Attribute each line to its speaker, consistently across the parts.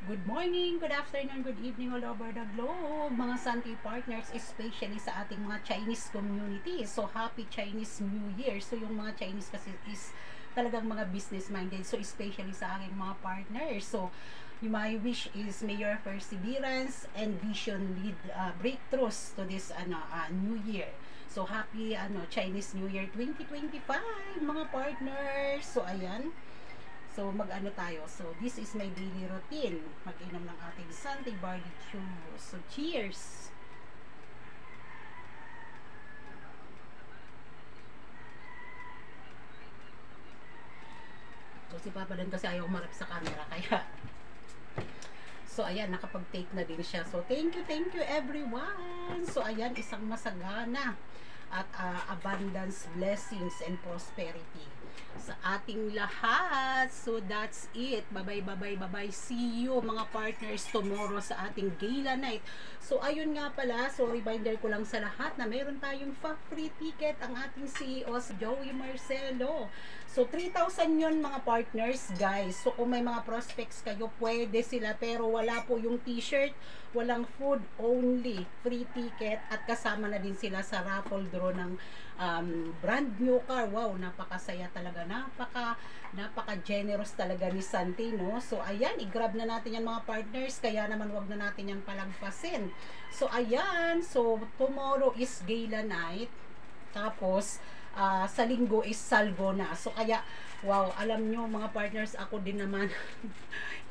Speaker 1: Good morning, good afternoon, good evening all over the globe, mga Santi partners, especially sa ating mga Chinese community. So, happy Chinese New Year. So, yung mga Chinese kasi is talagang mga business-minded. So, especially sa aking mga partners. So, my wish is may your perseverance and vision lead breakthroughs to this New Year. So, happy Chinese New Year 2025, mga partners. So, ayan. So, mag-ano tayo. So, this is my daily routine. Mag-inom ng ating Sunday barbecue. So, cheers! So, si Papa din kasi ayaw umarap sa camera. Kaya, so, ayan, nakapag-take na din siya. So, thank you everyone! So, ayan, isang masagana at abundance, blessings, and prosperity sa ating lahat. So that's it. Bye-bye. See you mga partners tomorrow sa ating gala night. So ayun nga pala, so reminder ko lang sa lahat na meron tayong free ticket ang ating CEO si Joey Marcelo. So 3,000 yun mga partners guys. So kung may mga prospects kayo, pwede sila, pero wala po yung t-shirt, walang food, only free ticket, at kasama na din sila sa raffle draw ng brand new car. Wow, napakasaya talaga, napaka generous talaga ni Santi, no? So ayan, i-grab na natin yan mga partners, kaya naman wag na natin yan palagpasin. So ayan, so tomorrow is gala night, tapos sa linggo is salvo na. So kaya, wow, alam nyo mga partners, ako din naman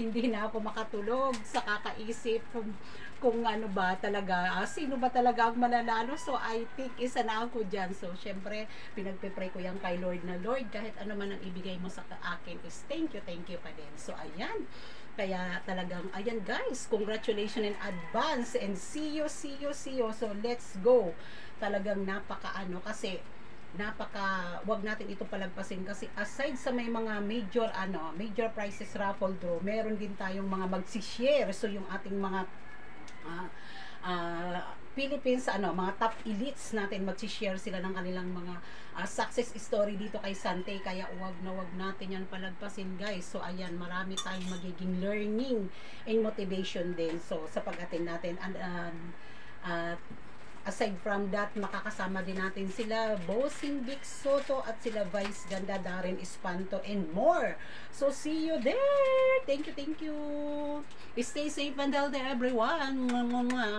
Speaker 1: hindi na ako makatulog sa kakaisip kung ano ba talaga, sino ba talaga ang mananalo. So I think isa na ako dyan. So syempre, pinagpipray ko yan kay Lord na, Lord, kahit ano man ang ibigay mo sa akin is thank you pa din. So ayan, kaya talagang, ayan guys, congratulations in advance, and see you. So let's go. Talagang kasi wag natin ito palagpasin, kasi aside sa may mga major prizes raffle draw, meron din tayong mga magsi-share. So yung ating mga Philippines, mga top elites natin, magsi-share sila ng kanilang mga success story dito kay Sante. Kaya wag natin yan palagpasin guys. So ayan, marami tayong magiging learning and motivation din, so sa pag-attend natin. And aside from that, makakasama din natin sila Bossing Vic Soto at sila Vice Ganda Darren Espanto and more. So see you there. Thank you. Stay safe and healthy everyone. Mwah, mwah, mwah.